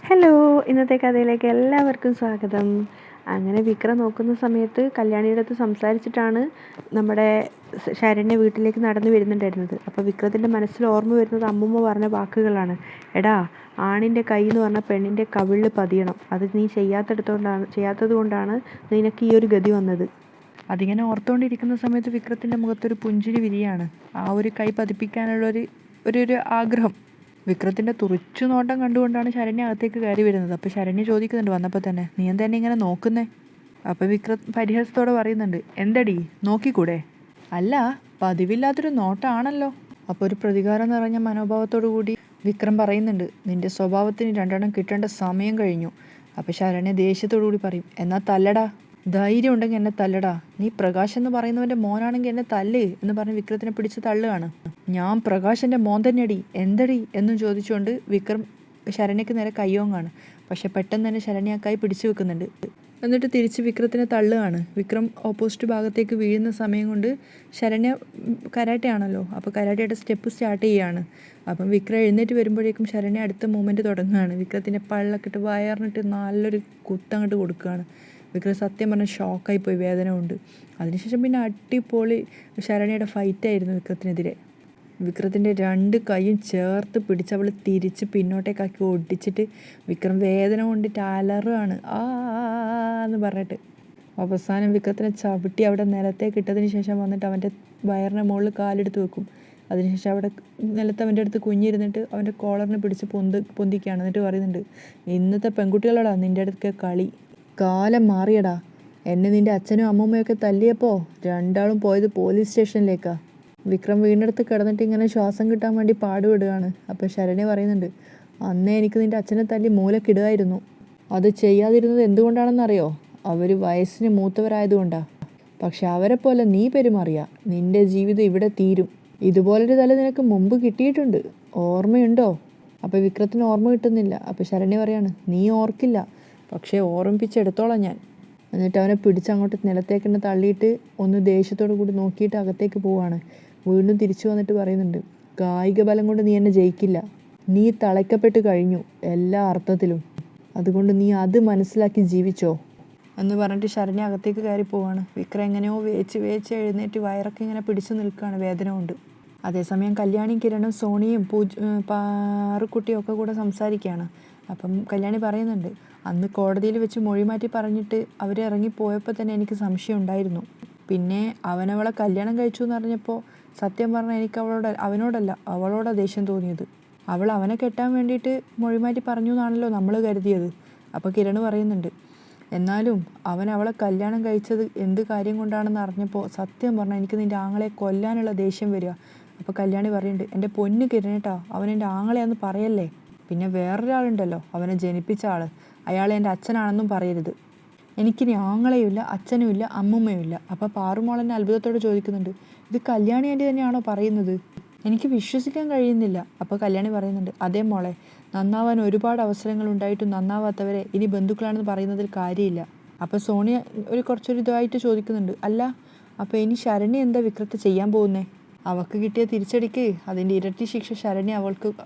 Hello! ഇന്നത്തെ കഥയിലേക്ക് എല്ലാവർക്കും സ്വാഗതം. അങ്ങനെ വിക്രം നോക്കുന്ന സമയത്ത് കല്യാണിയുടെ അടുത്ത് സംസാരിച്ചിട്ടാണ് നമ്മുടെ ശരണ്യ വീട്ടിലേക്ക് നടന്നു വരുന്നുണ്ടായിരുന്നത്. അപ്പോൾ വിക്രത്തിൻ്റെ മനസ്സിൽ ഓർമ്മ വരുന്നത് അമ്മൂമ്മ പറഞ്ഞ വാക്കുകളാണ്. എടാ, ആണിൻ്റെ കൈ എന്ന് പറഞ്ഞാൽ പെണ്ണിൻ്റെ കവിളിൽ പതിയണം. അത് നീ ചെയ്യാത്തത് കൊണ്ടാണ് നിനക്ക് ഈ ഒരു ഗതി വന്നത്. അതിങ്ങനെ ഓർത്തുകൊണ്ടിരിക്കുന്ന സമയത്ത് വിക്രത്തിൻ്റെ മുഖത്തൊരു പുഞ്ചിരി വിരിയാണ്. ആ ഒരു കൈ പതിപ്പിക്കാനുള്ളൊരു ഒരു ആഗ്രഹം. വിക്രത്തിൻ്റെ തുറിച്ചു നോട്ടം കണ്ടുകൊണ്ടാണ് ശരണ്യ അകത്തേക്ക് കയറി വരുന്നത്. അപ്പോൾ ശരണ്യ ചോദിക്കുന്നുണ്ട് വന്നപ്പോൾ തന്നെ, നീ എന്താ എന്നെ ഇങ്ങനെ നോക്കുന്നേ? അപ്പോൾ വിക്രം പരിഹാസത്തോടെ പറയുന്നുണ്ട്, എന്തടി നോക്കിക്കൂടെ? അല്ല, പതിവില്ലാത്തൊരു നോട്ടമാണല്ലോ. അപ്പോൾ ഒരു പ്രതികാരം നിറഞ്ഞ മനോഭാവത്തോടു കൂടി വിക്രം പറയുന്നുണ്ട്, നിൻ്റെ സ്വഭാവത്തിന് രണ്ടെണ്ണം കിട്ടേണ്ട സമയം കഴിഞ്ഞു. അപ്പോൾ ശരണ്യ ദേഷ്യത്തോടു കൂടി പറയും, എന്നാൽ തല്ലടാ, ധൈര്യം ഉണ്ടെങ്കിൽ എന്നെ തല്ലടാ. നീ പ്രകാശ് എന്ന് പറയുന്നവൻ്റെ മോനാണെങ്കിൽ എന്നെ തല്ല് എന്ന് പറഞ്ഞ് വിക്രത്തിനെ പിടിച്ച് തള്ളുകയാണ്. ഞാൻ പ്രകാശിൻ്റെ മോൻ തന്നെയടി, എന്തടി എന്നും ചോദിച്ചുകൊണ്ട് വിക്രം ശരണ്യക്ക് നേരെ കയ്യോങ്ങാണ്. പക്ഷെ പെട്ടെന്ന് തന്നെ ശരണ്യ കൈ പിടിച്ചു വെക്കുന്നുണ്ട്. എന്നിട്ട് തിരിച്ച് വിക്രത്തിനെ തള്ളുകയാണ്. വിക്രം ഓപ്പോസിറ്റ് ഭാഗത്തേക്ക് വീഴുന്ന സമയം കൊണ്ട് ശരണ്യ കരാട്ടെ ആണല്ലോ, അപ്പോൾ കരാട്ടയുടെ സ്റ്റെപ്പ് സ്റ്റാർട്ട് ചെയ്യുകയാണ്. അപ്പം വിക്രം എഴുന്നേറ്റ് വരുമ്പോഴേക്കും ശരണ്യ അടുത്ത മൂവ്മെൻറ്റ് തുടങ്ങുകയാണ്. വിക്രത്തിൻ്റെ പള്ളൊക്കെ ഇട്ട് വയറിനിട്ട് നല്ലൊരു കുത്തങ്ങോട്ട് കൊടുക്കുകയാണ്. വിക്രം സത്യം പറഞ്ഞാൽ ഷോക്കായി പോയി, വേദന കൊണ്ട്. അതിനുശേഷം പിന്നെ അടിപൊളി ശരണ്യയുടെ ഫൈറ്റായിരുന്നു വിക്രത്തിനെതിരെ. വിക്രത്തിൻ്റെ രണ്ട് കൈയും ചേർത്ത് പിടിച്ച് അവൾ തിരിച്ച് പിന്നോട്ടേക്കാക്കി ഒടിച്ചിട്ട് വിക്രം വേദന കൊണ്ടിട്ട് അലറുകയാണ്, ആ എന്ന് പറഞ്ഞിട്ട്. അവസാനം വിക്രത്തിനെ ചവിട്ടി അവിടെ നിലത്തേക്ക് ഇട്ടതിന് ശേഷം വന്നിട്ട് അവൻ്റെ വയറിൻ്റെ മുകളിൽ കാലെടുത്ത് വെക്കും. അതിനുശേഷം അവിടെ നിലത്ത് അവൻ്റെ അടുത്ത് കുഞ്ഞിരുന്നിട്ട് അവൻ്റെ കോളറിനെ പിടിച്ച് പൊന്തിക്കുകയാണ്. എന്നിട്ട് പറയുന്നുണ്ട്, ഇന്നത്തെ പെൺകുട്ടികളോടാ നിൻ്റെ അടുത്തൊക്കെ കളി. കാലം മാറിയടാ. എന്നെ നിൻ്റെ അച്ഛനും അമ്മൂമ്മയൊക്കെ തല്ലിയപ്പോൾ രണ്ടാളും പോയത് പോലീസ് സ്റ്റേഷനിലേക്കാണ്. വിക്രം വീടിനടുത്ത് കിടന്നിട്ട് ഇങ്ങനെ ശ്വാസം കിട്ടാൻ വേണ്ടി പാടുപെടുകയാണ്. അപ്പോൾ ശരണ്യ പറയുന്നുണ്ട്, അന്നേ എനിക്ക് നിൻ്റെ അച്ഛനെ തല്ലി മൂലക്കിടുമായിരുന്നു. അത് ചെയ്യാതിരുന്നത് എന്തുകൊണ്ടാണെന്നറിയോ? അവർ വയസ്സിന് മൂത്തവരായതുകൊണ്ടാണ്. പക്ഷെ അവരെ പോലെ നീ പെരുമാറിയ നിൻ്റെ ജീവിതം ഇവിടെ തീരും. ഇതുപോലൊരു തല നിനക്ക് മുമ്പ് കിട്ടിയിട്ടുണ്ട്, ഓർമ്മയുണ്ടോ? അപ്പോൾ വിക്രത്തിന് ഓർമ്മ കിട്ടുന്നില്ല. അപ്പോൾ ശരണ്യ പറയാണ്, നീ ഓർക്കില്ല, പക്ഷേ ഓർമ്മിപ്പിച്ചെടുത്തോളാം ഞാൻ. എന്നിട്ട് അവനെ പിടിച്ചങ്ങോട്ട് നിലത്തേക്ക് തന്നെ തള്ളിയിട്ട് ഒന്ന് ദേഷ്യത്തോടു കൂടി നോക്കിയിട്ട് അകത്തേക്ക് പോവുകയാണ്. വീണ്ടും തിരിച്ചു വന്നിട്ട് പറയുന്നുണ്ട്, കായിക ബലം കൊണ്ട് നീ എന്നെ ജയിക്കില്ല. നീ തളയ്ക്കപ്പെട്ട് കഴിഞ്ഞു എല്ലാ അർത്ഥത്തിലും. അതുകൊണ്ട് നീ അത് മനസ്സിലാക്കി ജീവിച്ചോ എന്ന് പറഞ്ഞിട്ട് ശരണ്യ അകത്തേക്ക് കയറി പോവാണ്. വിക്രം എങ്ങനെയോ വേച്ച് എഴുന്നേറ്റ് വയറൊക്കെ ഇങ്ങനെ പിടിച്ചു നിൽക്കുകയാണ് വേദന കൊണ്ട്. അതേസമയം കല്യാണിയും കിരണും സോണിയും പാറുക്കുട്ടിയും ഒക്കെ കൂടെ സംസാരിക്കുകയാണ്. അപ്പം കല്യാണി പറയുന്നുണ്ട്, അന്ന് കോടതിയിൽ വെച്ച് മൊഴി മാറ്റി പറഞ്ഞിട്ട് അവർ ഇറങ്ങിപ്പോയപ്പോൾ തന്നെ എനിക്ക് സംശയം ഉണ്ടായിരുന്നു. പിന്നെ അവനവളെ കല്യാണം കഴിച്ചു എന്ന് അറിഞ്ഞപ്പോൾ സത്യം പറഞ്ഞാൽ എനിക്ക് അവനോടല്ല അവളോടാണ് ദേഷ്യം തോന്നിയത്. അവൾ അവനെ കെട്ടാൻ വേണ്ടിയിട്ട് മൊഴി മാറ്റി പറഞ്ഞു എന്നാണല്ലോ നമ്മൾ കരുതിയത്. അപ്പോൾ കിരൺ പറയുന്നുണ്ട്, എന്നാലും അവൻ അവളെ കല്യാണം കഴിച്ചത് എന്ത് കാര്യം കൊണ്ടാണെന്ന് അറിഞ്ഞപ്പോൾ സത്യം പറഞ്ഞാൽ എനിക്ക് നിൻ്റെ ആങ്ങളെ കൊല്ലാനുള്ള ദേഷ്യം വരിക. അപ്പോൾ കല്യാണി പറയുന്നുണ്ട്, എൻ്റെ പൊന്ന് കിരണേട്ടാ, അവൻ എൻ്റെ ആങ്ങളെയാന്ന് പറയല്ലേ. പിന്നെ വേറൊരാളുണ്ടല്ലോ, അവനെ ജനിപ്പിച്ച ആൾ, അയാളെ എൻ്റെ അച്ഛനാണെന്നും പറയരുത്. എനിക്കിനി ആങ്ങളെയുമില്ല, അച്ഛനുമില്ല, അമ്മൂമ്മയുമില്ല. അപ്പോൾ പാറുമോളെന്നെ അത്ഭുതത്തോടെ ചോദിക്കുന്നുണ്ട്, ഇത് കല്യാണി ആൻറ്റി തന്നെയാണോ പറയുന്നത്? എനിക്ക് വിശ്വസിക്കാൻ കഴിയുന്നില്ല. അപ്പോൾ കല്യാണി പറയുന്നുണ്ട്, അതേ മോളെ, നന്നാവാൻ ഒരുപാട് അവസരങ്ങൾ ഉണ്ടായിട്ടും നന്നാവാത്തവരെ ഇനി ബന്ധുക്കളാണെന്ന് പറയുന്നതിൽ കാര്യമില്ല. അപ്പോൾ സോണിയ കുറച്ചൊരു ഇതായിട്ട് ചോദിക്കുന്നുണ്ട്, അല്ല അപ്പോൾ ഇനി ശരണ്യ എന്താ വിക്രത്തെ ചെയ്യാൻ പോകുന്നേ? അവൾക്ക് കിട്ടിയ തിരിച്ചടിക്ക് അതിൻ്റെ ഇരട്ടി ശിക്ഷ ശരണ്യ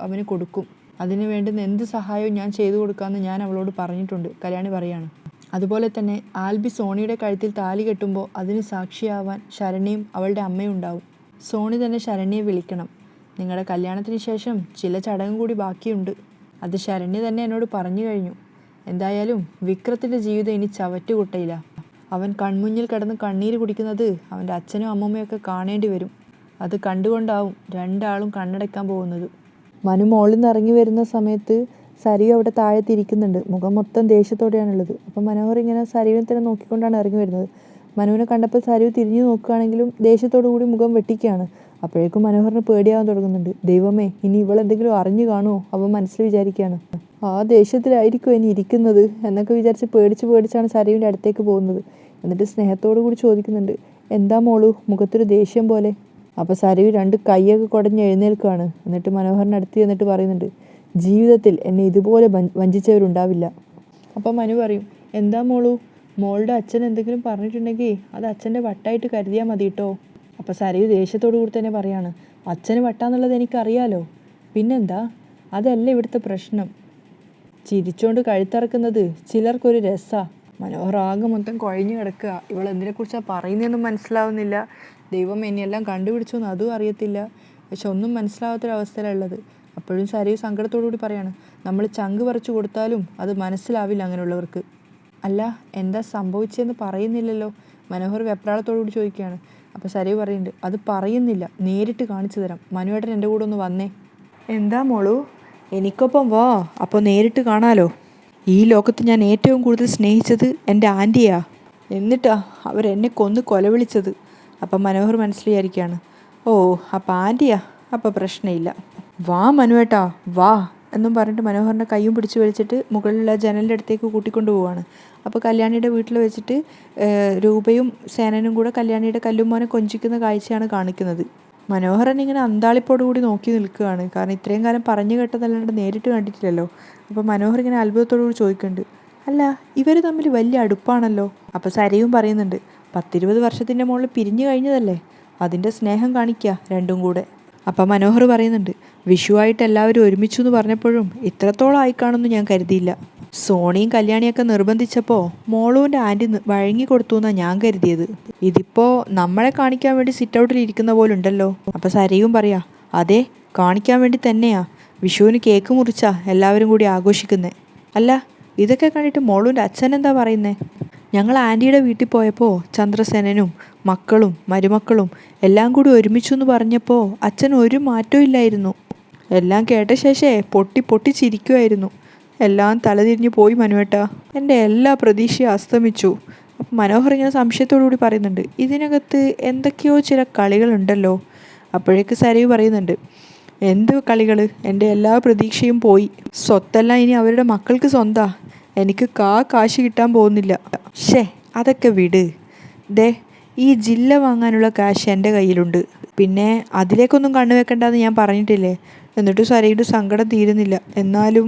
അവന് കൊടുക്കും. അതിന് വേണ്ടുന്ന എന്ത് സഹായവും ഞാൻ ചെയ്തു കൊടുക്കാമെന്ന് ഞാൻ അവളോട് പറഞ്ഞിട്ടുണ്ട്, കല്യാണി പറയാണ്. അതുപോലെ തന്നെ ആൽബി സോണിയുടെ കഴുത്തിൽ താലി കെട്ടുമ്പോൾ അതിന് സാക്ഷിയാവാൻ ശരണ്യയും അവളുടെ അമ്മയും ഉണ്ടാവും. സോണി തന്നെ ശരണ്യയെ വിളിക്കണം. നിങ്ങളുടെ കല്യാണത്തിന് ശേഷം ചില ചടങ്ങ് കൂടി ബാക്കിയുണ്ട്. അത് ശരണ്യ തന്നെ എന്നോട് പറഞ്ഞു കഴിഞ്ഞു. എന്തായാലും വിക്രത്തിൻ്റെ ജീവിതം ഇനി ചവറ്റുകുട്ടയില്ല. അവൻ കൺമുന്നിൽ കിടന്ന് കണ്ണീര് കുടിക്കുന്നത് അവൻ്റെ അച്ഛനും അമ്മൂമ്മയൊക്കെ കാണേണ്ടി വരും. അത് കണ്ടുകൊണ്ടാവും രണ്ടാളും കണ്ണടയ്ക്കാൻ പോകുന്നത്. മനു മോളിൽ നിന്ന് ഇറങ്ങി വരുന്ന സമയത്ത് സരിയു അവിടെ താഴത്തിരിക്കുന്നുണ്ട്. മുഖം മൊത്തം ദേഷ്യത്തോടെയാണുള്ളത്. അപ്പം മനോഹർ ഇങ്ങനെ സരിയുവിനെ തന്നെ നോക്കിക്കൊണ്ടാണ് ഇറങ്ങി വരുന്നത്. മനുവിനെ കണ്ടപ്പോൾ സരിയു തിരിഞ്ഞു നോക്കുകയാണെങ്കിലും ദേഷ്യത്തോടു കൂടി മുഖം വെട്ടിക്കുകയാണ്. അപ്പോഴേക്കും മനോഹറിന് പേടിയാവാൻ തുടങ്ങുന്നുണ്ട്. ദൈവമേ, ഇനി ഇവളെന്തെങ്കിലും അറിഞ്ഞു കാണുമോ അവൻ മനസ്സിൽ വിചാരിക്കുകയാണ്. ആ ദേഷ്യത്തിലായിരിക്കും ഇനി ഇരിക്കുന്നത് എന്നൊക്കെ വിചാരിച്ച് പേടിച്ചാണ് സരിയുവിൻ്റെ അടുത്തേക്ക് പോകുന്നത്. എന്നിട്ട് സ്നേഹത്തോടു കൂടി ചോദിക്കുന്നുണ്ട്, എന്താ മോളു മുഖത്തൊരു ദേഷ്യം പോലെ? അപ്പോൾ സരിയു രണ്ട് കൈയൊക്കെ കുടഞ്ഞ് എഴുന്നേൽക്കുകയാണ്. എന്നിട്ട് മനോഹറിൻ്റെ അടുത്ത് ചെന്നിട്ട് പറയുന്നുണ്ട്, ജീവിതത്തിൽ എന്നെ ഇതുപോലെ വഞ്ചിച്ചവരുണ്ടാവില്ല. അപ്പോൾ മനു പറയും, എന്താ മോളുടെ അച്ഛൻ എന്തെങ്കിലും പറഞ്ഞിട്ടുണ്ടെങ്കിൽ അത് അച്ഛൻ്റെ വട്ടായിട്ട് കരുതിയാൽ മതി കേട്ടോ. അപ്പോൾ സരിയു ദേഷ്യത്തോടു കൂടി തന്നെ പറയാണ്, അച്ഛന് വട്ടാന്നുള്ളത് എനിക്കറിയാലോ, പിന്നെന്താ, അതല്ല ഇവിടുത്തെ പ്രശ്നം. ചിരിച്ചോണ്ട് കഴുത്തറക്കുന്നത് ചിലർക്കൊരു രസാ. മനോഹർ ആകെ മൊത്തം കുഴഞ്ഞു കിടക്കുക. ഇവൾ എന്തിനെക്കുറിച്ചാണ് പറയുന്നതെന്നും മനസ്സിലാവുന്നില്ല. ദൈവം എന്നെല്ലാം കണ്ടുപിടിച്ചോന്ന് അതും അറിയത്തില്ല. പക്ഷെ ഒന്നും മനസ്സിലാവാത്തൊരവസ്ഥയിലാണ് ഉള്ളത്. അപ്പോഴും സരയു സങ്കടത്തോടു കൂടി പറയാണ്, നമ്മൾ ചങ്ക് പറിച്ചു കൊടുത്താലും അത് മനസ്സിലാവില്ല അങ്ങനെയുള്ളവർക്ക്. അല്ല, എന്താ സംഭവിച്ചതെന്ന് പറയുന്നില്ലല്ലോ? മനോഹർ വെപ്രാളത്തോടു കൂടി ചോദിക്കുകയാണ്. അപ്പോൾ സരയു പറയുന്നുണ്ട്, അത് പറയുന്നില്ല, നേരിട്ട് കാണിച്ചു തരാം. മനുവേട്ടൻ എൻ്റെ കൂടെ ഒന്ന് വന്നേ. എന്താ മോളു? എനിക്കൊപ്പം വാ, അപ്പോൾ നേരിട്ട് കാണാലോ. ഈ ലോകത്ത് ഞാൻ ഏറ്റവും കൂടുതൽ സ്നേഹിച്ചത് എൻ്റെ ആൻറ്റിയാ. എന്നിട്ടാ അവരെന്നെ കൊന്ന് കൊലവിളിച്ചത്. അപ്പം മനോഹർ മനസ്സിലായിരിക്കുകയാണ്, ഓ അപ്പം ആൻറ്റിയാ, അപ്പം പ്രശ്നമില്ല. വാ മനുവേട്ടാ വാ എന്നും പറഞ്ഞിട്ട് മനോഹറിൻ്റെ കൈയും പിടിച്ച് വലിച്ചിട്ട് മുകളിലുള്ള ജനലിൻ്റെ അടുത്തേക്ക് കൂട്ടിക്കൊണ്ടു പോവാണ്. അപ്പോൾ കല്യാണിയുടെ വീട്ടിൽ വെച്ചിട്ട് രൂപയും സേനനും കൂടെ കല്യാണിയുടെ കല്ലുമ്മോനെ കൊഞ്ചിക്കുന്ന കാഴ്ചയാണ് കാണിക്കുന്നത്. മനോഹരൻ ഇങ്ങനെ അന്താളിപ്പോടുകൂടി നോക്കി നിൽക്കുകയാണ്. കാരണം ഇത്രയും കാലം പറഞ്ഞു കേട്ടതല്ലാണ്ട് നേരിട്ട് കണ്ടിട്ടില്ലല്ലോ. അപ്പോൾ മനോഹർ ഇങ്ങനെ അത്ഭുതത്തോടുകൂടി ചോദിക്കുന്നുണ്ട്, അല്ല ഇവർ തമ്മിൽ വലിയ അടുപ്പാണല്ലോ. അപ്പോൾ സരയും പറയുന്നുണ്ട്, 10-20 വർഷത്തിൻ്റെ മുകളിൽ പിരിഞ്ഞു കഴിഞ്ഞതല്ലേ, അതിൻ്റെ സ്നേഹം കാണിക്കുക രണ്ടും കൂടെ. അപ്പം മനോഹർ പറയുന്നുണ്ട്, വിഷുവായിട്ട് എല്ലാവരും ഒരുമിച്ചു എന്ന് പറഞ്ഞപ്പോഴും ഇത്രത്തോളം ആയിക്കാണെന്ന് ഞാൻ കരുതിയില്ല. സോണിയും കല്യാണിയൊക്കെ നിർബന്ധിച്ചപ്പോൾ മോളുവിൻ്റെ ആൻറ്റി വഴങ്ങി കൊടുത്തു എന്നാണ് ഞാൻ കരുതിയത്. ഇതിപ്പോൾ നമ്മളെ കാണിക്കാൻ വേണ്ടി സിറ്റ് ഔട്ടിൽ ഇരിക്കുന്ന പോലെ ഉണ്ടല്ലോ. അപ്പം സരയും പറയാ, അതെ കാണിക്കാൻ വേണ്ടി തന്നെയാ. വിഷുവിന് കേക്ക് മുറിച്ചാ എല്ലാവരും കൂടി ആഘോഷിക്കുന്നേ. അല്ല ഇതൊക്കെ കണ്ടിട്ട് മോളുവിൻ്റെ അച്ഛൻ എന്താ പറയുന്നേ? ഞങ്ങൾ ആൻറ്റിയുടെ വീട്ടിൽ പോയപ്പോൾ ചന്ദ്രസേനനും മക്കളും മരുമക്കളും എല്ലാം കൂടി ഒരുമിച്ചു എന്ന് പറഞ്ഞപ്പോൾ അച്ഛൻ ഒരു മാറ്റവും ഇല്ലായിരുന്നു. എല്ലാം കേട്ട ശേഷേ പൊട്ടി പൊട്ടി ചിരിക്കുമായിരുന്നു. എല്ലാം തലതിരിഞ്ഞു പോയി മനുവേട്ടാ, എൻ്റെ എല്ലാ പ്രതീക്ഷയും അസ്തമിച്ചു. അപ്പം മനോഹർ ഇങ്ങനെ സംശയത്തോടു കൂടി പറയുന്നുണ്ട്, ഇതിനകത്ത് എന്തൊക്കെയോ ചില കളികളുണ്ടല്ലോ. അപ്പോഴേക്ക് സരയു പറയുന്നുണ്ട്, എന്ത് കളികൾ? എൻ്റെ എല്ലാ പ്രതീക്ഷയും പോയി. സ്വത്തെല്ലാം ഇനി അവരുടെ മക്കൾക്ക് സ്വന്താ. എനിക്ക് കാശ് കിട്ടാൻ പോകുന്നില്ല. ഷേ അതൊക്കെ വിട്. ദേ ഈ ജില്ല വാങ്ങാനുള്ള കാശ് എൻ്റെ കയ്യിലുണ്ട്. പിന്നെ അതിലേക്കൊന്നും കണ്ണു വെക്കണ്ടെന്ന് ഞാൻ പറഞ്ഞിട്ടില്ലേ? എന്നിട്ട് സരയുടെ സങ്കടം തീരുന്നില്ല. എന്നാലും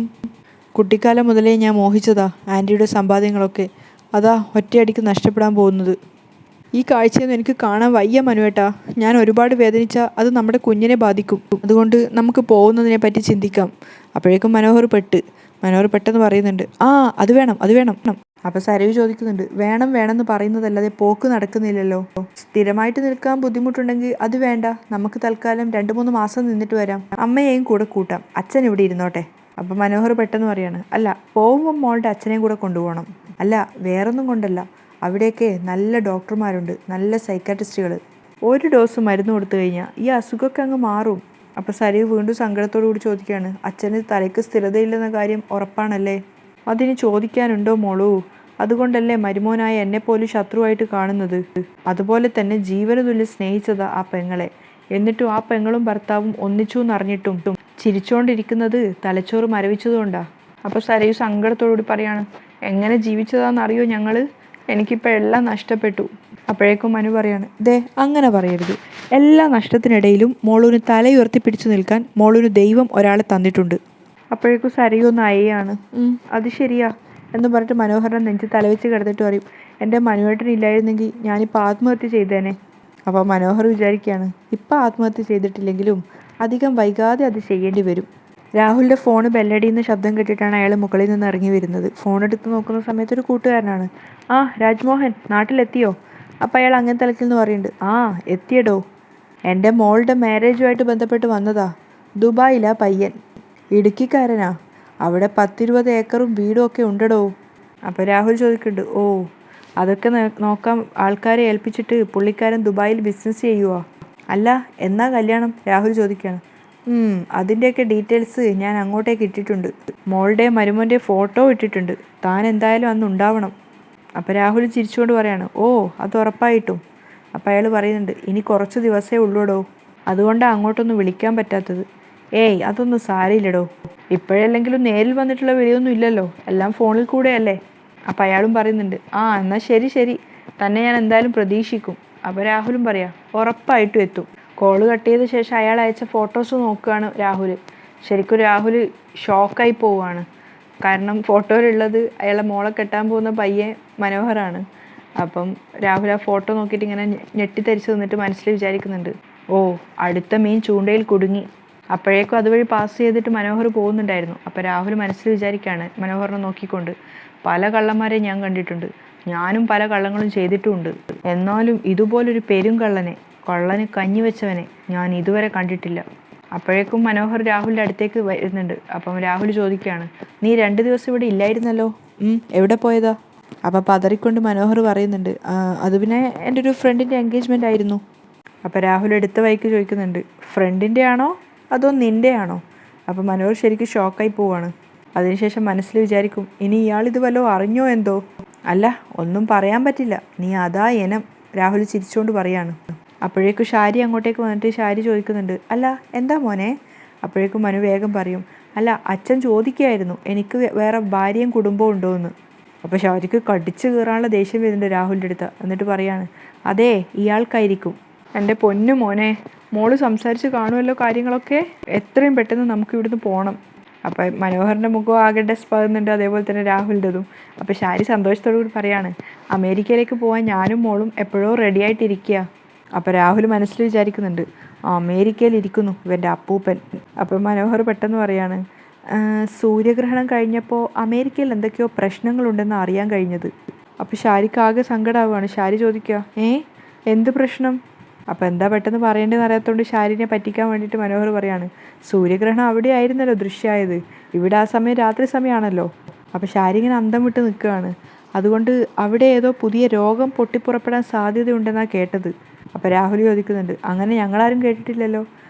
കുട്ടിക്കാലം മുതലേ ഞാൻ മോഹിച്ചതാ ആൻറ്റിയുടെ സമ്പാദ്യങ്ങളൊക്കെ. അതാ ഒറ്റയടിക്ക് നഷ്ടപ്പെടാൻ പോകുന്നത്. ഈ കാഴ്ചയൊന്നും എനിക്ക് കാണാൻ വയ്യ മനുവേട്ടാ. ഞാൻ ഒരുപാട് വേദനിച്ചാൽ അത് നമ്മുടെ കുഞ്ഞിനെ ബാധിക്കും. അതുകൊണ്ട് നമുക്ക് പോകുന്നതിനെ പറ്റി ചിന്തിക്കാം. അപ്പോഴേക്കും മനോഹർ പെട്ടെന്ന് പറയുന്നുണ്ട്, ആ അത് വേണം അത് വേണം. അപ്പോൾ സരയു ചോദിക്കുന്നുണ്ട്, വേണം വേണമെന്ന് പറയുന്നതല്ലാതെ പോക്ക് നടക്കുന്നില്ലല്ലോ. സ്ഥിരമായിട്ട് നിൽക്കാൻ ബുദ്ധിമുട്ടുണ്ടെങ്കിൽ അത് വേണ്ട, നമുക്ക് തൽക്കാലം 2-3 മാസം നിന്നിട്ട് വരാം. അമ്മയെയും കൂടെ കൂട്ടാം, അച്ഛൻ ഇവിടെ ഇരുന്നോട്ടെ. അപ്പം മനോഹർ പെട്ടെന്ന് പറയാണ്, അല്ല പോകുമ്പോൾ മോളുടെ അച്ഛനെയും കൂടെ കൊണ്ടുപോകണം. അല്ല വേറൊന്നും കൊണ്ടല്ല, അവിടെയൊക്കെ നല്ല ഡോക്ടർമാരുണ്ട്, നല്ല സൈക്കാട്രിസ്റ്റുകൾ. ഒരു ഡോസ് മരുന്ന് കൊടുത്തു കഴിഞ്ഞാൽ ഈ അസുഖമൊക്കെ അങ്ങ് മാറും. അപ്പോൾ സരയു വീണ്ടും സങ്കടത്തോടു കൂടി ചോദിക്കുകയാണ്, അച്ഛന് തലയ്ക്ക് സ്ഥിരതയില്ലെന്ന കാര്യം ഉറപ്പാണല്ലേ? അതിന് ചോദിക്കാനുണ്ടോ മോളൂ? അതുകൊണ്ടല്ലേ മരുമോനായ എന്നെപ്പോലും ശത്രുവായിട്ട് കാണുന്നത്. അതുപോലെ തന്നെ ജീവന് തുല്യം സ്നേഹിച്ചതാ ആ പെങ്ങളെ. എന്നിട്ടും ആ പെങ്ങളും ഭർത്താവും ഒന്നിച്ചു എന്നറിഞ്ഞിട്ടും ചിരിച്ചുകൊണ്ടിരിക്കുന്നത് തലച്ചോറ് മരവിച്ചതുകൊണ്ടാ. അപ്പോൾ സരയു സങ്കടത്തോടുകൂടി പറയാണ്, എങ്ങനെ ജീവിച്ചതാണെന്നറിയോ ഞങ്ങൾ? എനിക്കിപ്പോൾ എല്ലാം നഷ്ടപ്പെട്ടു. അപ്പോഴേക്കും മനു പറയാണ്, ദേ അങ്ങനെ പറയരുത്. എല്ലാ നഷ്ടത്തിനിടയിലും മോളൂന് തലയുയർത്തി പിടിച്ചു നിൽക്കാൻ മോളൂന് ദൈവം ഒരാളെ തന്നിട്ടുണ്ട്. അപ്പോഴേക്കും സരയു ഒന്ന് അയ്യാണ്, അത് ശരിയാ എന്ന് പറഞ്ഞിട്ട് മനോഹരൻ നെഞ്ച് തലവെച്ച് കിടന്നിട്ട് പറയും, എൻ്റെ മനുവേട്ടനില്ലായിരുന്നെങ്കിൽ ഞാനിപ്പോൾ ആത്മഹത്യ ചെയ്തേനെ. അപ്പോൾ മനോഹർ വിചാരിക്കുകയാണ്, ഇപ്പം ആത്മഹത്യ ചെയ്തിട്ടില്ലെങ്കിലും അധികം വൈകാതെ അത് ചെയ്യേണ്ടി വരും. രാഹുലിൻ്റെ ഫോണ് ബെല്ലടിയുന്ന ശബ്ദം കേട്ടിട്ടാണ് അയാൾ മുകളിൽ നിന്ന് ഇറങ്ങി വരുന്നത്. ഫോൺ എടുത്ത് നോക്കുന്ന സമയത്ത് ഒരു കൂട്ടുകാരനാണ്. ആ രാജ്മോഹൻ നാട്ടിലെത്തിയോ? അപ്പം അയാൾ അങ്ങനെ തലക്കിൽ നിന്ന് പറയുന്നുണ്ട്, ആ എത്തിയടോ. എൻ്റെ മോളുടെ മാരേജുമായിട്ട് ബന്ധപ്പെട്ട് വന്നതാ. ദുബായിലാ പയ്യൻ, ഇടുക്കിക്കാരനാ. അവിടെ 10-20 ഏക്കറും വീടും ഒക്കെ ഉണ്ടടോ. അപ്പോൾ രാഹുൽ ചോദിക്കുന്നുണ്ട്, ഓ അതൊക്കെ നോക്കാൻ ആൾക്കാരെ ഏൽപ്പിച്ചിട്ട് പുള്ളിക്കാരൻ ദുബായിൽ ബിസിനസ് ചെയ്യുവാ? അല്ല എന്നാ കല്യാണം? രാഹുൽ ചോദിക്കുകയാണ്. അതിൻ്റെയൊക്കെ ഡീറ്റെയിൽസ് ഞാൻ അങ്ങോട്ടേക്ക് ഇട്ടിട്ടുണ്ട്. മോളുടെ മരുമോൻ്റെ ഫോട്ടോ ഇട്ടിട്ടുണ്ട്. താൻ എന്തായാലും അന്ന് ഉണ്ടാവണം. അപ്പോൾ രാഹുൽ ചിരിച്ചുകൊണ്ട് പറയാണ്, ഓ അത് ഉറപ്പായിട്ടും. അപ്പോൾ അയാൾ പറയുന്നുണ്ട്, ഇനി കുറച്ച് ദിവസമേ ഉള്ളൂടോ, അതുകൊണ്ടാണ് അങ്ങോട്ടൊന്നും വിളിക്കാൻ പറ്റാത്തത്. ഏയ് അതൊന്നും സാരമില്ലടോ, ഇപ്പോഴല്ലെങ്കിലും നേരിൽ വന്നിട്ടുള്ള വിളിയൊന്നും ഇല്ലല്ലോ, എല്ലാം ഫോണിൽ കൂടെയല്ലേ. അപ്പോൾ അയാളും പറയുന്നുണ്ട്, ആ എന്നാൽ ശരി, തന്നെ ഞാൻ എന്തായാലും പ്രതീക്ഷിക്കും. അപ്പോൾ രാഹുലും പറയാം, ഉറപ്പായിട്ടും എത്തും. കോള് കട്ട് ചെയ്ത ശേഷം അയാൾ അയച്ച ഫോട്ടോസ് നോക്കുകയാണ് രാഹുൽ. ശരിക്കും രാഹുൽ ഷോക്കായി പോവുകയാണ്. കാരണം ഫോട്ടോയിലുള്ളത് അയാളെ മോളെ കെട്ടാൻ പോകുന്ന പയ്യൻ മനോഹറാണ്. അപ്പം രാഹുൽ ആ ഫോട്ടോ നോക്കിയിട്ട് ഇങ്ങനെ ഞെട്ടിത്തരിച്ച് നിന്നിട്ട് മനസ്സിൽ വിചാരിക്കുന്നുണ്ട്, ഓ അടുത്ത മീൻ ചൂണ്ടയിൽ കുടുങ്ങി. അപ്പോഴേക്കും അതുവഴി പാസ് ചെയ്തിട്ട് മനോഹർ പോകുന്നുണ്ടായിരുന്നു. അപ്പോൾ രാഹുൽ മനസ്സിൽ വിചാരിക്കുകയാണ് മനോഹറിനെ നോക്കിക്കൊണ്ട്, പല കള്ളന്മാരെ ഞാൻ കണ്ടിട്ടുണ്ട്, ഞാനും പല കള്ളങ്ങളും ചെയ്തിട്ടുമുണ്ട്, എന്നാലും ഇതുപോലൊരു പെരും കള്ളന് കഞ്ഞി വെച്ചവനെ ഞാൻ ഇതുവരെ കണ്ടിട്ടില്ല. അപ്പോഴേക്കും മനോഹർ രാഹുലിൻ്റെ അടുത്തേക്ക് വരുന്നുണ്ട്. അപ്പം രാഹുൽ ചോദിക്കുകയാണ്, നീ 2 ദിവസം ഇവിടെ ഇല്ലായിരുന്നല്ലോ, എവിടെ പോയതാ? അപ്പം പതറിക്കൊണ്ട് മനോഹർ പറയുന്നുണ്ട്, അത് പിന്നെ എൻ്റെ ഒരു ഫ്രണ്ടിൻ്റെ എൻഗേജ്മെൻ്റ് ആയിരുന്നു. അപ്പോൾ രാഹുൽ എടുത്ത വഴിക്ക് ചോദിക്കുന്നുണ്ട്, ഫ്രണ്ടിൻ്റെ ആണോ അതോ നിൻ്റെ ആണോ? അപ്പോൾ മനോഹർ ശരിക്കും ഷോക്കായി പോവാണ്. അതിനുശേഷം മനസ്സിൽ വിചാരിക്കും, ഇനി ഇയാളിത് വല്ലതും അറിഞ്ഞോ എന്തോ. അല്ല, ഒന്നും പറയാൻ പറ്റില്ല, നീ അതാ ഇനം, രാഹുൽ ചിരിച്ചുകൊണ്ട് പറയാണ്. അപ്പോഴേക്കും ഷാരി അങ്ങോട്ടേക്ക് വന്നിട്ട് ഷാരി ചോദിക്കുന്നുണ്ട്, അല്ല എന്താ മോനെ? അപ്പോഴേക്കും മനു വേഗം പറയും, അല്ല അച്ഛൻ ചോദിക്കുകയായിരുന്നു എനിക്ക് വേറെ ഭാര്യയും കുടുംബവും ഉണ്ടോ എന്ന്. അപ്പോൾ ഷാരിക്ക് കടിച്ചു കീറാനുള്ള ദേഷ്യം വരുന്നുണ്ട് രാഹുലിൻ്റെ അടുത്ത്. എന്നിട്ട് പറയാണ്, അതേ ഇയാൾക്കായിരിക്കും. എൻ്റെ പൊന്നു മോനെ, മോള് സംസാരിച്ച് കാണുമല്ലോ കാര്യങ്ങളൊക്കെ, എത്രയും പെട്ടെന്ന് നമുക്ക് ഇവിടുന്ന് പോകണം. അപ്പം മനോഹറിൻ്റെ മുഖം ആകെ ഡെസ്പാകുന്നുണ്ട്, അതേപോലെ തന്നെ രാഹുലിൻ്റെതും. അപ്പോൾ ഷാരി സന്തോഷത്തോടു കൂടി പറയാണ്, അമേരിക്കയിലേക്ക് പോകാൻ ഞാനും മോളും എപ്പോഴോ റെഡി ആയിട്ടിരിക്കുക. അപ്പോൾ രാഹുൽ മനസ്സിൽ വിചാരിക്കുന്നുണ്ട്, അമേരിക്കയിൽ ഇരിക്കുന്നു ഇവൻ്റെ അപ്പൂപ്പൻ. അപ്പം മനോഹർ പെട്ടെന്ന് പറയാണ്, സൂര്യഗ്രഹണം കഴിഞ്ഞപ്പോൾ അമേരിക്കയിൽ എന്തൊക്കെയോ പ്രശ്നങ്ങളുണ്ടെന്ന് അറിയാൻ കഴിഞ്ഞത്. അപ്പോൾ ഷാരിക്ക് ആകെ സങ്കടമാവുകയാണ്. ഷാരി ചോദിക്കുക, എന്ത് പ്രശ്നം? അപ്പോൾ എന്താ പെട്ടെന്ന് പറയേണ്ടതെന്ന് അറിയാത്തതുകൊണ്ട് ഷാരിനെ പറ്റിക്കാൻ വേണ്ടിയിട്ട് മനോഹർ പറയാണ്, സൂര്യഗ്രഹണം അവിടെ ആയിരുന്നല്ലോ ദൃശ്യമായത്, ഇവിടെ ആ സമയം രാത്രി സമയമാണല്ലോ. അപ്പോൾ ഷാരി ഇങ്ങനെ അന്തം വിട്ട് നിൽക്കുകയാണ്. അതുകൊണ്ട് അവിടെ ഏതോ പുതിയ രോഗം പൊട്ടിപ്പുറപ്പെടാൻ സാധ്യതയുണ്ടെന്നാണ് കേട്ടത്. അപ്പോൾ രാഹുൽ ചോദിക്കുന്നുണ്ട്, അങ്ങനെ ഞങ്ങളാരും കേട്ടിട്ടില്ലല്ലോ.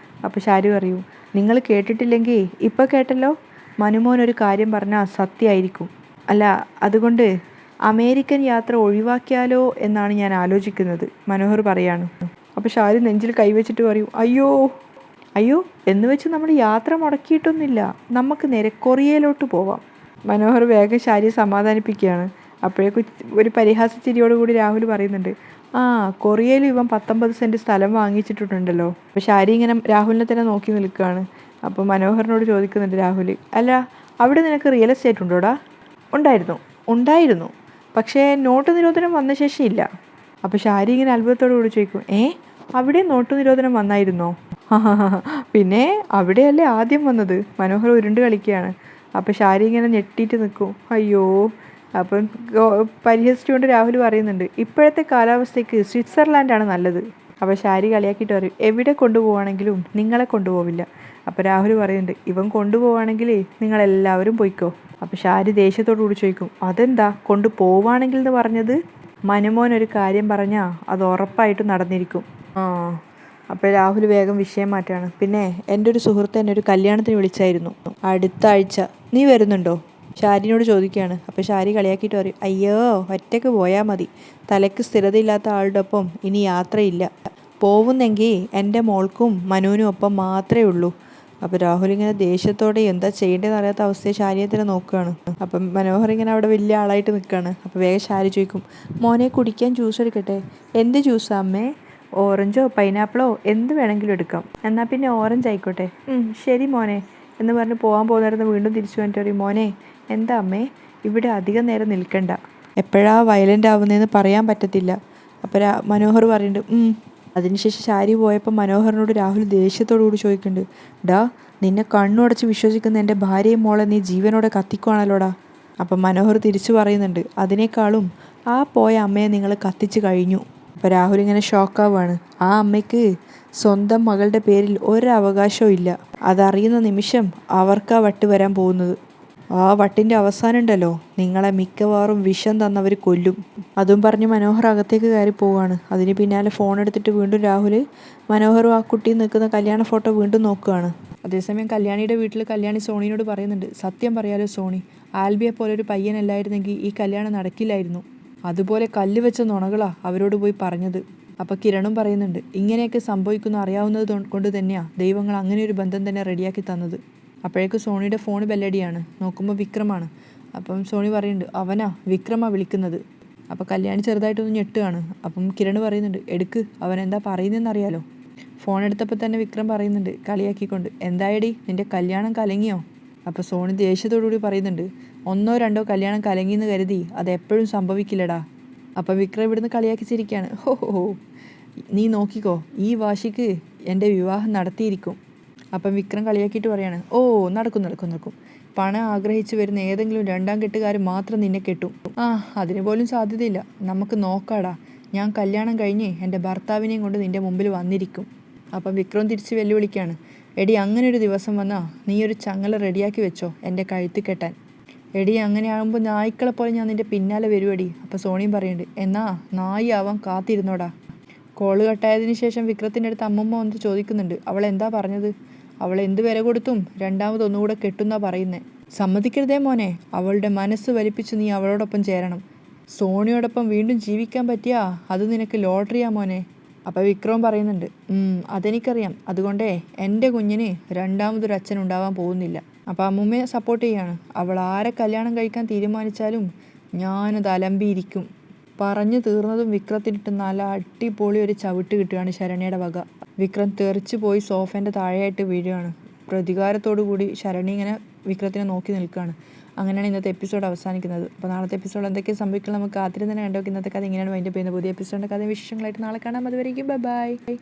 അപ്പോൾ ഷാരി പറയൂ, നിങ്ങൾ കേട്ടിട്ടില്ലെങ്കിൽ ഇപ്പോൾ കേട്ടല്ലോ, മനുമോൻ ഒരു കാര്യം പറഞ്ഞാൽ സത്യമായിരിക്കും. അല്ല, അതുകൊണ്ട് അമേരിക്കൻ യാത്ര ഒഴിവാക്കിയാലോ എന്നാണ് ഞാൻ ആലോചിക്കുന്നത്, മനോഹർ പറയാണ്. അപ്പോൾ ഷാരി നെഞ്ചിൽ കൈവച്ചിട്ട് പറയും, അയ്യോ എന്ന് വെച്ച് നമ്മൾ യാത്ര മുടക്കിയിട്ടൊന്നുമില്ല, നമുക്ക് നേരെ കൊറിയയിലോട്ട് പോവാം. മനോഹർ വേഗം ഷാരിയെ സമാധാനിപ്പിക്കുകയാണ്. അപ്പോഴേക്കും ഒരു പരിഹാസച്ചിരിയോടുകൂടി രാഹുൽ പറയുന്നുണ്ട്, കൊറിയയിൽ ഇവൻ 19 സെൻറ്റ് സ്ഥലം വാങ്ങിച്ചിട്ടുണ്ടല്ലോ. അപ്പോൾ ഷാരി ഇങ്ങനെ രാഹുലിനെ തന്നെ നോക്കി നിൽക്കുകയാണ്. അപ്പോൾ മനോഹറിനോട് ചോദിക്കുന്നുണ്ട് രാഹുൽ, അല്ല അവിടെ നിനക്ക് റിയൽ എസ്റ്റേറ്റ് ഉണ്ടോടാ? ഉണ്ടായിരുന്നു, പക്ഷേ നോട്ട് നിരോധനം വന്ന ശേഷം ഇല്ല. അപ്പോൾ ഷാരി ഇങ്ങനെ അത്ഭുതത്തോടു കൂടി ചോദിക്കും, അവിടെ നോട്ട് നിരോധനം വന്നായിരുന്നോ? പിന്നെ അവിടെയല്ലേ ആദ്യം വന്നത്. മനോഹർ ഉരുണ്ട് കളിക്കുകയാണ്. അപ്പോൾ ഷാരി ഇങ്ങനെ ഞെട്ടിയിട്ട് നിൽക്കും. അയ്യോ. അപ്പം പരിഹസിച്ചുകൊണ്ട് രാഹുൽ പറയുന്നുണ്ട്, ഇപ്പോഴത്തെ കാലാവസ്ഥയ്ക്ക് സ്വിറ്റ്സർലാൻഡാണ് നല്ലത്. അപ്പോൾ ഷാരി കളിയാക്കിയിട്ട് പറയും, എവിടെ കൊണ്ടുപോവുകയാണെങ്കിലും നിങ്ങളെ കൊണ്ടുപോവില്ല. അപ്പോൾ രാഹുൽ പറയുന്നുണ്ട്, ഇവൻ കൊണ്ടുപോവുകയാണെങ്കിൽ നിങ്ങളെല്ലാവരും പോയിക്കോ. അപ്പോൾ ഷാരി ദേഷ്യത്തോടു കൂടി ചോദിക്കും, അതെന്താ കൊണ്ടുപോവുകയാണെങ്കിൽ എന്ന് പറഞ്ഞത്? മനുമോൻ ഒരു കാര്യം പറഞ്ഞാൽ അത് ഉറപ്പായിട്ടും നടന്നിരിക്കും. അപ്പോൾ രാഹുൽ വേഗം വിഷയം മാറ്റാണ്. പിന്നെ എൻ്റെ ഒരു സുഹൃത്ത് എന്നെ ഒരു കല്യാണത്തിന് വിളിച്ചായിരുന്നു അടുത്ത ആഴ്ച, നീ വരുന്നുണ്ടോ? ഷാരിനോട് ചോദിക്കുകയാണ്. അപ്പോൾ ഷാരി കളിയാക്കിയിട്ട് പറയും, അയ്യോ ഒറ്റയ്ക്ക് പോയാൽ മതി, തലയ്ക്ക് സ്ഥിരതയില്ലാത്ത ആളുടെ ഒപ്പം ഇനി യാത്രയില്ല, പോവുന്നെങ്കിൽ എൻ്റെ മോൾക്കും മനുവിനും ഒപ്പം മാത്രമേ ഉള്ളൂ. അപ്പോൾ രാഹുൽ ഇങ്ങനെ ദേഷ്യത്തോടെ എന്താ ചെയ്യേണ്ടതെന്ന് അറിയാത്ത അവസ്ഥയെ ഷാരിയെ തന്നെ നോക്കുകയാണ്. അപ്പം മനോഹർ ഇങ്ങനെ അവിടെ വലിയ ആളായിട്ട് നിൽക്കുകയാണ്. അപ്പോൾ വേഗം ഷാരി ചോദിക്കും, മോനെ കുടിക്കാൻ ജ്യൂസ് എടുക്കട്ടെ? എന്ത് ജ്യൂസാ അമ്മേ? ഓറഞ്ചോ പൈനാപ്പിളോ എന്ത് വേണമെങ്കിലും എടുക്കാം. എന്നാൽ പിന്നെ ഓറഞ്ച് ആയിക്കോട്ടെ. ശരി മോനെ എന്ന് പറഞ്ഞ് പോകാൻ പോകുന്നേരം വീണ്ടും തിരിച്ചു വന്നിട്ട് പറയും, മോനെ എന്താ അമ്മേ, ഇവിടെ അധികം നേരം നിൽക്കണ്ട, എപ്പോഴാണ് വയലൻ്റ് ആവുന്നതെന്ന് പറയാൻ പറ്റത്തില്ല. അപ്പോൾ മനോഹർ പറയുന്നുണ്ട്. അതിനുശേഷം ഷാരി പോയപ്പോൾ മനോഹറിനോട് രാഹുൽ ദേഷ്യത്തോടു കൂടി ചോദിക്കുന്നുണ്ട്, ഡാ നിന്നെ കണ്ണുടച്ച് വിശ്വസിക്കുന്ന എൻ്റെ ഭാര്യയും മോളെ നീ ജീവനോടെ കത്തിക്കുവാണല്ലോടാ. അപ്പം മനോഹർ തിരിച്ചു പറയുന്നുണ്ട്, അതിനേക്കാളും ആ പോയ അമ്മയെ നിങ്ങൾ കത്തിച്ച് കഴിഞ്ഞു. അപ്പോൾ രാഹുൽ ഇങ്ങനെ ഷോക്കാവുകയാണ്. ആ അമ്മയ്ക്ക് സ്വന്തം മകളുടെ പേരിൽ ഒരവകാശവും ഇല്ല, അതറിയുന്ന നിമിഷം അവർക്ക് ആ വട്ട് വരാൻ പോകുന്നത്. ആ വട്ടിൻ്റെ അവസാനം ഉണ്ടല്ലോ, നിങ്ങളെ മിക്കവാറും വിഷം തന്നവർ കൊല്ലും. അതും പറഞ്ഞ് മനോഹർ അകത്തേക്ക് കയറി പോവുകയാണ്. അതിന് പിന്നാലെ ഫോൺ എടുത്തിട്ട് വീണ്ടും രാഹുൽ മനോഹറും ആ കുട്ടിയും നിൽക്കുന്ന കല്യാണ ഫോട്ടോ വീണ്ടും നോക്കുകയാണ്. അതേസമയം കല്യാണിയുടെ വീട്ടിൽ കല്യാണി സോണിയോട് പറയുന്നുണ്ട്, സത്യം പറയാലോ സോണി, ആൽബിയെ പോലെ ഒരു പയ്യനല്ലായിരുന്നെങ്കിൽ ഈ കല്യാണം നടക്കില്ലായിരുന്നു. അതുപോലെ കല്ല് വെച്ച നുണകളാണ് അവരോട് പോയി പറഞ്ഞത്. അപ്പോൾ കിരണും പറയുന്നുണ്ട്, ഇങ്ങനെയൊക്കെ സംഭവിക്കുന്ന അറിയാവുന്നത് കൊണ്ട് തന്നെയാണ് ദൈവങ്ങൾ അങ്ങനെ ഒരു ബന്ധം തന്നെ റെഡിയാക്കി തന്നത്. അപ്പോഴേക്കും സോണിയുടെ ഫോൺ ബെല്ലടിയാണ്. നോക്കുമ്പോൾ വിക്രമാണ്. അപ്പം സോണി പറയുന്നുണ്ട്, അവനാ വിക്രമാ വിളിക്കുന്നത്. അപ്പോൾ കല്യാണി ചെറുതായിട്ടൊന്ന് ഞെട്ടുകയാണ്. അപ്പം കിരൺ പറയുന്നുണ്ട്, എടുക്ക്, അവൻ എന്താ പറയുന്നതെന്ന് അറിയാലോ. ഫോൺ എടുത്തപ്പോൾ തന്നെ വിക്രം പറയുന്നുണ്ട് കളിയാക്കിക്കൊണ്ട്, എന്തായടി നിൻ്റെ കല്യാണം കലങ്ങിയോ? അപ്പോൾ സോണി ദേഷ്യത്തോടുകൂടി പറയുന്നുണ്ട്, 1 2 കല്യാണം കലങ്ങിയെന്ന് കരുതി അതെപ്പോഴും സംഭവിക്കില്ലടാ. അപ്പോൾ വിക്രം ഇവിടുന്ന് കളിയാക്കി ചിരിക്കുകയാണ്. ഹോ നീ നോക്കിക്കോ, ഈ വാശിക്ക് എൻ്റെ വിവാഹം നടത്തിയിരിക്കും. അപ്പം വിക്രം കളിയാക്കിയിട്ട് പറയാണ്, ഓ നടക്കും നടക്കും നടക്കും, പണം ആഗ്രഹിച്ച് വരുന്ന ഏതെങ്കിലും രണ്ടാം കെട്ടുകാർ മാത്രം നിന്നെ കെട്ടും. ആ അതിന് പോലും സാധ്യതയില്ല, നമുക്ക് നോക്കാടാ, ഞാൻ കല്യാണം കഴിഞ്ഞ് എൻ്റെ ഭർത്താവിനെയും കൊണ്ട് നിൻ്റെ മുമ്പിൽ വന്നിരിക്കും. അപ്പം വിക്രം തിരിച്ച് വെല്ലുവിളിക്കുകയാണ്, എടി അങ്ങനെ ഒരു ദിവസം വന്നാൽ നീ ഒരു ചങ്ങല റെഡിയാക്കി വെച്ചോ എൻ്റെ കഴുത്തിൽ കെട്ടാൻ. എടി അങ്ങനെ ആകുമ്പോൾ നായ്ക്കളെ പോലെ ഞാൻ നിൻ്റെ പിന്നാലെ വരുവടി. അപ്പോൾ സോണിയും പറയുന്നുണ്ട്, എന്നാ നായി ആവാൻ കാത്തിരുന്നോടാ. കോള് കട്ടായതിന് ശേഷം വിക്രത്തിൻ്റെ അടുത്ത് അമ്മമ്മ വന്ന് ചോദിക്കുന്നുണ്ട്, അവൾ എന്താ പറഞ്ഞത്? അവൾ എന്ത് വില കൊടുത്തും രണ്ടാമതൊന്നുകൂടെ കെട്ടുന്നാ പറയുന്നത്. സമ്മതിക്കരുതേ മോനെ, അവളുടെ മനസ്സ് വലിപ്പിച്ച് നീ അവളോടൊപ്പം ചേരണം. സോണിയോടൊപ്പം വീണ്ടും ജീവിക്കാൻ പറ്റിയാ അത് നിനക്ക് ലോട്ടറിയാ മോനെ. അപ്പോൾ വിക്രം പറയുന്നുണ്ട്, അതെനിക്കറിയാം, അതുകൊണ്ടേ എൻ്റെ കുഞ്ഞിന് രണ്ടാമതൊരു അച്ഛൻ ഉണ്ടാവാൻ പോകുന്നില്ല. അപ്പോൾ അമ്മൂമ്മയെ സപ്പോർട്ട് ചെയ്യാണ്. അവൾ ആരെ കല്യാണം കഴിക്കാൻ തീരുമാനിച്ചാലും ഞാനത് അലമ്പിയിരിക്കും. പറഞ്ഞു തീർന്നതും വിക്രത്തിനിട്ട് നല്ല അടിപൊളി ഒരു ചവിട്ട് കിട്ടുകയാണ് ശരണ്യയുടെ വക. വിക്രം തെറിച്ച് പോയി സോഫേൻ്റെ താഴെയായിട്ട് വീഴുകയാണ്. പ്രതികാരത്തോടു കൂടി ശരണ്യ ഇങ്ങനെ വിക്രത്തിനെ നോക്കി നിൽക്കുകയാണ്. അങ്ങനെയാണ് ഇന്നത്തെ എപ്പിസോഡ് അവസാനിക്കുന്നത്. അപ്പോൾ നാളത്തെ എപ്പിസോഡ് എന്തൊക്കെ സംഭവിക്കണം നമുക്ക് കാത്തിരുന്ന് തന്നെ കണ്ടോ. ഇന്നത്തെ കഥ ഇങ്ങനെയാണ് വൈൻഡപ്പ് ചെയ്യുന്നത്. പുതിയ എപ്പിസോഡിൻ്റെ കഥ വിശേഷങ്ങളായിട്ട് നാളെ കാണാം. അതുവരെയ്ക്കും ബൈ.